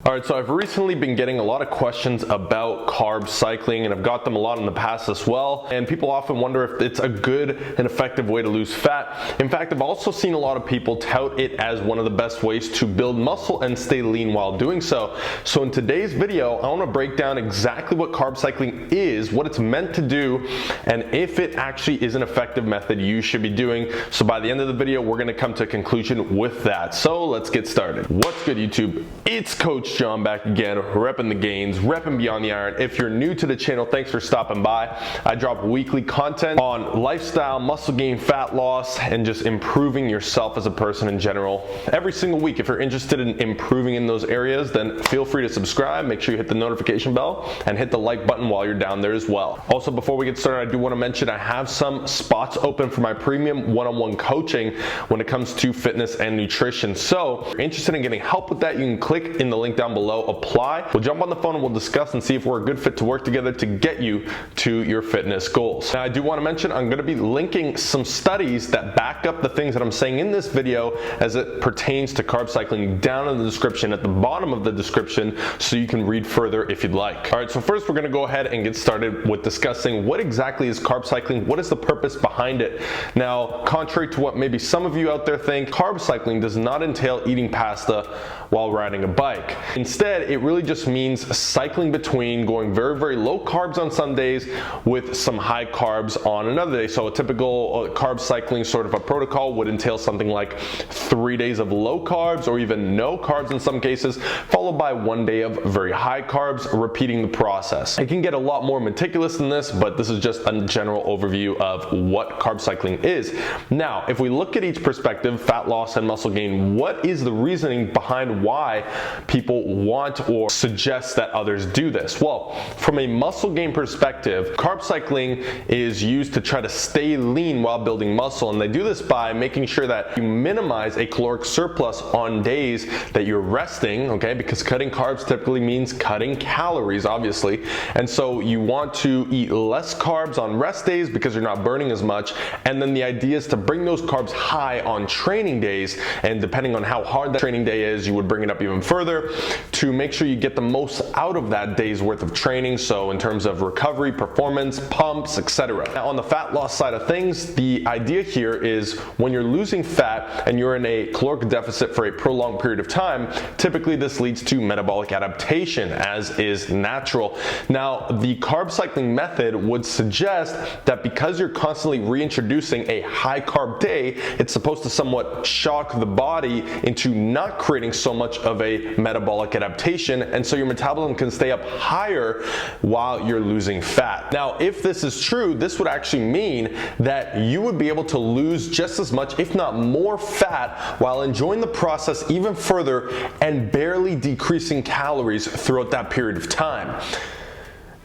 All right, so I've recently been getting a lot of questions about carb cycling, and I've got them a lot in the past as well. And people often wonder if it's a good and effective way to lose fat. In fact, I've also seen a lot of people tout it as one of the best ways to build muscle and stay lean while doing so. So in today's video, I want to break down exactly what carb cycling is, what it's meant to do, and if it actually is an effective method you should be doing. So by the end of the video, we're going to come to a conclusion with that. So let's get started. What's good, YouTube? It's Coach John back again, repping the gains, repping Beyond the Iron. If you're new to the channel, thanks for stopping by. I drop weekly content on lifestyle, muscle gain, fat loss, and just improving yourself as a person in general. Every single week, if you're interested in improving in those areas, then feel free to subscribe. Make sure you hit the notification bell and hit the like button while you're down there as well. Also, before we get started, I do want to mention I have some spots open for my premium one-on-one coaching when it comes to fitness and nutrition. So if you're interested in getting help with that, you can click in the link down below, apply. We'll jump on the phone and we'll discuss and see if we're a good fit to work together to get you to your fitness goals. Now, I do want to mention I'm going to be linking some studies that back up the things that I'm saying in this video as it pertains to carb cycling down in the description at the bottom of the description, so you can read further if you'd like. All right, so first we're going to go ahead and get started with discussing what exactly is carb cycling, what is the purpose behind it. Now, contrary to what maybe some of you out there think, carb cycling does not entail eating pasta while riding a bike. Instead, it really just means cycling between going very, very low carbs on some days with some high carbs on another day. So a typical carb cycling sort of a protocol would entail something like 3 days of low carbs or even no carbs in some cases, followed by 1 day of very high carbs, repeating the process. It can get a lot more meticulous than this, but this is just a general overview of what carb cycling is. Now, if we look at each perspective, fat loss and muscle gain, what is the reasoning behind why people want or suggest that others do this? Well, from a muscle gain perspective, carb cycling is used to try to stay lean while building muscle, and they do this by making sure that you minimize a caloric surplus on days that you're resting, okay, because cutting carbs typically means cutting calories, obviously, and so you want to eat less carbs on rest days because you're not burning as much, and then the idea is to bring those carbs high on training days, and depending on how hard that training day is, you would bring it up even further to make sure you get the most out of that day's worth of training, so in terms of recovery, performance, pumps, etc. Now, on the fat loss side of things, the idea here is when you're losing fat and you're in a caloric deficit for a prolonged period of time, typically this leads to metabolic adaptation, as is natural. Now, the carb cycling method would suggest that because you're constantly reintroducing a high carb day, it's supposed to somewhat shock the body into not creating so much of a metabolic adaptation, and so your metabolism can stay up higher while you're losing fat. Now, if this is true, this would actually mean that you would be able to lose just as much, if not more, fat while enjoying the process even further and barely decreasing calories throughout that period of time.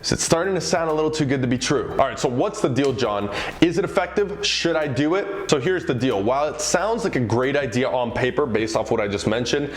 Is it starting to sound a little too good to be true? All right, so what's the deal, John? Is it effective? Should I do it? So here's the deal. While it sounds like a great idea on paper based off what I just mentioned,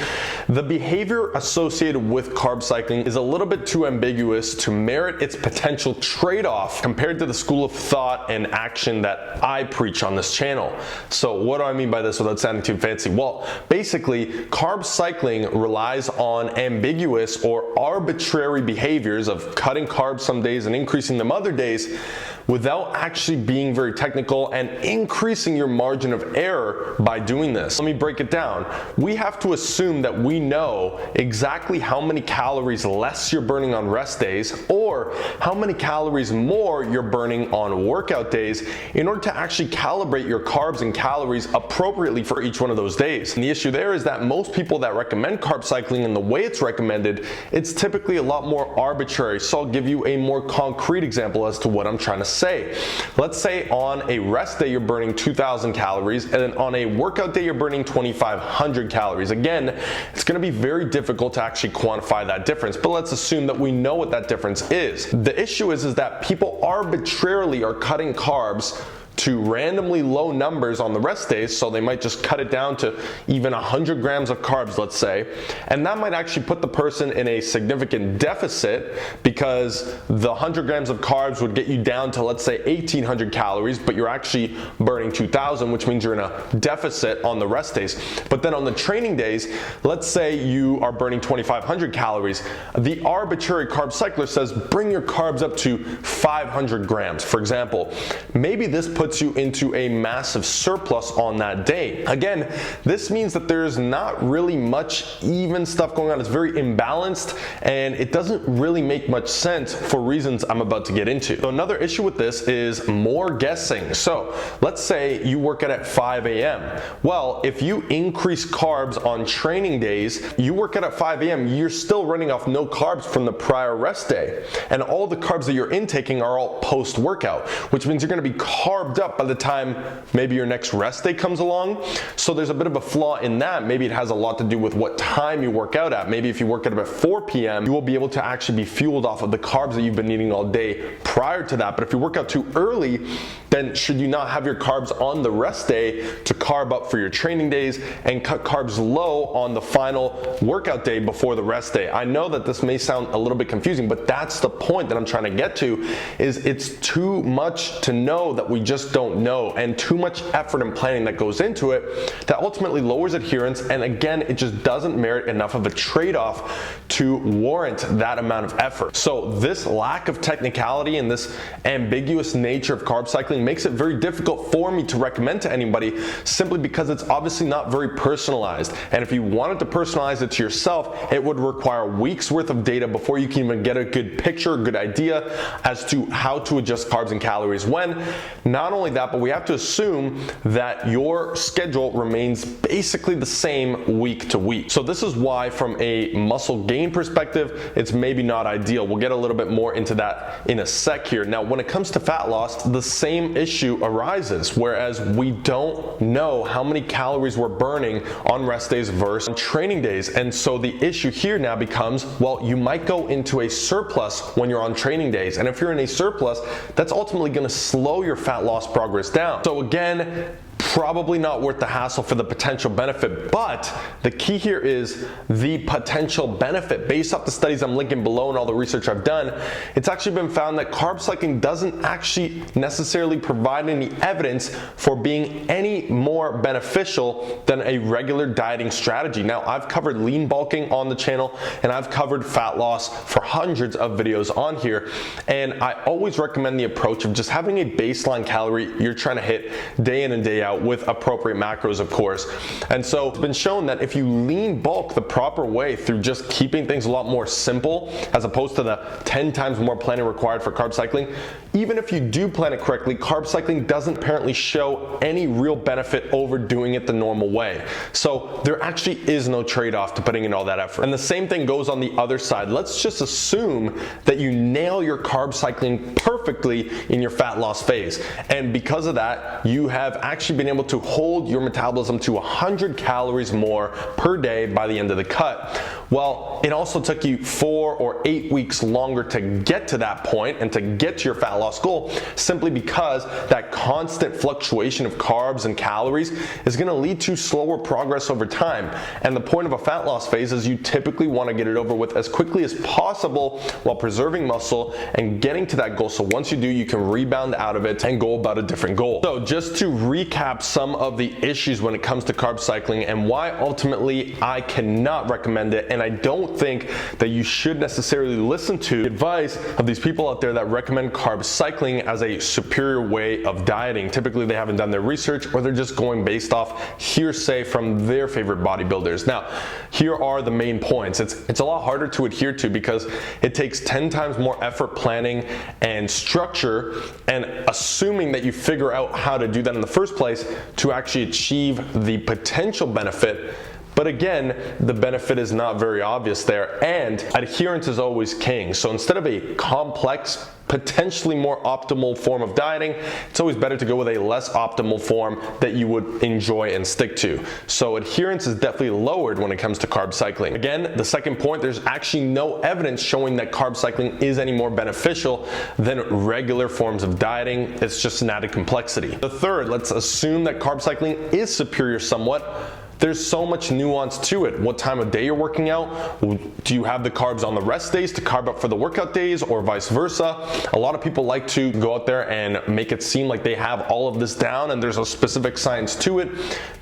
the behavior associated with carb cycling is a little bit too ambiguous to merit its potential trade-off compared to the school of thought and action that I preach on this channel. So what do I mean by this without sounding too fancy? Well, basically, carb cycling relies on ambiguous or arbitrary behaviors of cutting carbs some days and increasing them other days without actually being very technical and increasing your margin of error by doing this. Let me break it down. We have to assume that we know exactly how many calories less you're burning on rest days or how many calories more you're burning on workout days in order to actually calibrate your carbs and calories appropriately for each one of those days. And the issue there is that most people that recommend carb cycling and the way it's recommended, it's typically a lot more arbitrary. So I'll give you a more concrete example as to what I'm trying to say. Let's say on a rest day you're burning 2,000 calories and then on a workout day you're burning 2,500 calories. Again, it's going to be very difficult to actually quantify that difference, but let's assume that we know what that difference is. The issue is that people arbitrarily are cutting carbs to randomly low numbers on the rest days, so they might just cut it down to even 100 grams of carbs, let's say, and that might actually put the person in a significant deficit because the 100 grams of carbs would get you down to, let's say, 1800 calories, but you're actually burning 2000, which means you're in a deficit on the rest days. But then on the training days, let's say you are burning 2500 calories, the arbitrary carb cycler says bring your carbs up to 500 grams, for example. Maybe this puts you into a massive surplus on that day. Again, this means that there's not really much even stuff going on. It's very imbalanced and it doesn't really make much sense for reasons I'm about to get into. So another issue with this is more guessing. So let's say you work out at 5 a.m. Well, if you increase carbs on training days, you work out at 5 a.m., you're still running off no carbs from the prior rest day. And all the carbs that you're intaking are all post-workout, which means you're gonna be carved up by the time maybe your next rest day comes along. So there's a bit of a flaw in that. Maybe it has a lot to do with what time you work out at. Maybe if you work out at 4 p.m., you will be able to actually be fueled off of the carbs that you've been eating all day prior to that. But if you work out too early, then should you not have your carbs on the rest day to carb up for your training days and cut carbs low on the final workout day before the rest day? I know that this may sound a little bit confusing, but that's the point that I'm trying to get to, is it's too much to know that we just don't know, and too much effort and planning that goes into it that ultimately lowers adherence, and again, it just doesn't merit enough of a trade-off to warrant that amount of effort. So this lack of technicality and this ambiguous nature of carb cycling makes it very difficult for me to recommend to anybody, simply because it's obviously not very personalized. And if you wanted to personalize it to yourself, it would require weeks worth of data before you can even get a good picture, a good idea as to how to adjust carbs and calories when. Not only that, but we have to assume that your schedule remains basically the same week to week. So this is why, from a muscle gain perspective, it's maybe not ideal. We'll get a little bit more into that in a sec here. Now, when it comes to fat loss, the same issue arises, whereas we don't know how many calories we're burning on rest days versus on training days. And so the issue here now becomes, well, you might go into a surplus when you're on training days. And if you're in a surplus, that's ultimately going to slow your fat loss progress down. So again, probably not worth the hassle for the potential benefit, but the key here is the potential benefit. Based off the studies I'm linking below and all the research I've done, it's actually been found that carb cycling doesn't actually necessarily provide any evidence for being any more beneficial than a regular dieting strategy. Now, I've covered lean bulking on the channel, and I've covered fat loss for hundreds of videos on here, and I always recommend the approach of just having a baseline calorie you're trying to hit day in and day out, with appropriate macros, of course. And so it's been shown that if you lean bulk the proper way through just keeping things a lot more simple, as opposed to the 10 times more planning required for carb cycling, even if you do plan it correctly, carb cycling doesn't apparently show any real benefit over doing it the normal way. So there actually is no trade-off to putting in all that effort. And the same thing goes on the other side. Let's just assume that you nail your carb cycling perfectly in your fat loss phase. And because of that, you have actually been able to hold your metabolism to 100 calories more per day by the end of the cut. Well, it also took you 4 or 8 weeks longer to get to that point and to get to your fat loss goal, simply because that constant fluctuation of carbs and calories is going to lead to slower progress over time. And the point of a fat loss phase is you typically want to get it over with as quickly as possible while preserving muscle and getting to that goal. So once you do, you can rebound out of it and go about a different goal. So just to recap some of the issues when it comes to carb cycling and why ultimately I cannot recommend it, and I don't think that you should necessarily listen to the advice of these people out there that recommend carb cycling as a superior way of dieting. Typically they haven't done their research, or they're just going based off hearsay from their favorite bodybuilders. Now, here are the main points. It's a lot harder to adhere to because it takes 10 times more effort, planning, and structure, and assuming that you figure out how to do that in the first place to actually achieve the potential benefit But again, the benefit is not very obvious there, and adherence is always king. So instead of a complex, potentially more optimal form of dieting, it's always better to go with a less optimal form that you would enjoy and stick to. So adherence is definitely lowered when it comes to carb cycling. Again, the second point, there's actually no evidence showing that carb cycling is any more beneficial than regular forms of dieting. It's just an added complexity. The third, let's assume that carb cycling is superior somewhat. There's so much nuance to it. What time of day you're working out? Do you have the carbs on the rest days to carb up for the workout days, or vice versa? A lot of people like to go out there and make it seem like they have all of this down and there's a specific science to it.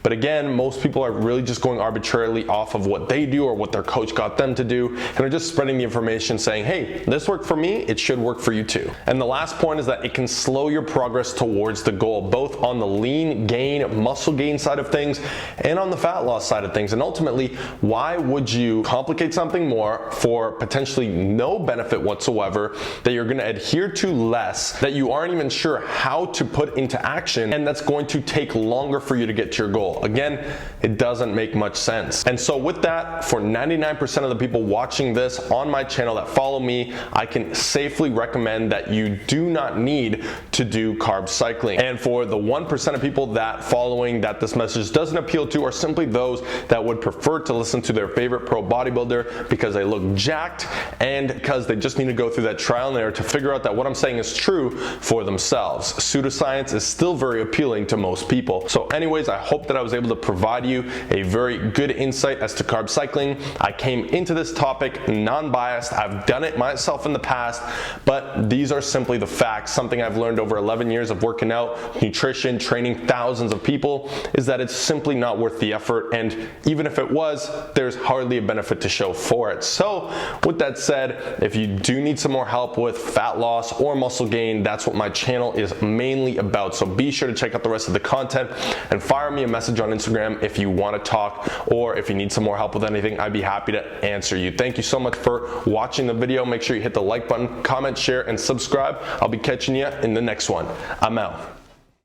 But again, most people are really just going arbitrarily off of what they do or what their coach got them to do, and are just spreading the information saying, hey, this worked for me, it should work for you too. And the last point is that it can slow your progress towards the goal, both on the lean gain, muscle gain side of things, and on the fat loss side of things. And ultimately, why would you complicate something more for potentially no benefit whatsoever, that you're going to adhere to less, that you aren't even sure how to put into action, and that's going to take longer for you to get to your goal? Again, it doesn't make much sense. And so with that, for 99% of the people watching this on my channel that follow me, I can safely recommend that you do not need to do carb cycling. And for the 1% of people that following that this message doesn't appeal to, are simply those that would prefer to listen to their favorite pro bodybuilder because they look jacked and because they just need to go through that trial and error to figure out that what I'm saying is true for themselves. Pseudoscience is still very appealing to most people. So anyways, I hope that I was able to provide you a very good insight as to carb cycling. I came into this topic non-biased. I've done it myself in the past, but these are simply the facts. Something I've learned over 11 years of working out, nutrition, training thousands of people, is that it's simply not worth the effort. And even if it was, there's hardly a benefit to show for it. So with that said, if you do need some more help with fat loss or muscle gain, that's what my channel is mainly about. So be sure to check out the rest of the content and fire me a message on Instagram if you want to talk, or if you need some more help with anything, I'd be happy to answer you. Thank you so much for watching the video. Make sure you hit the like button, comment, share, and subscribe. I'll be catching you in the next one. I'm out.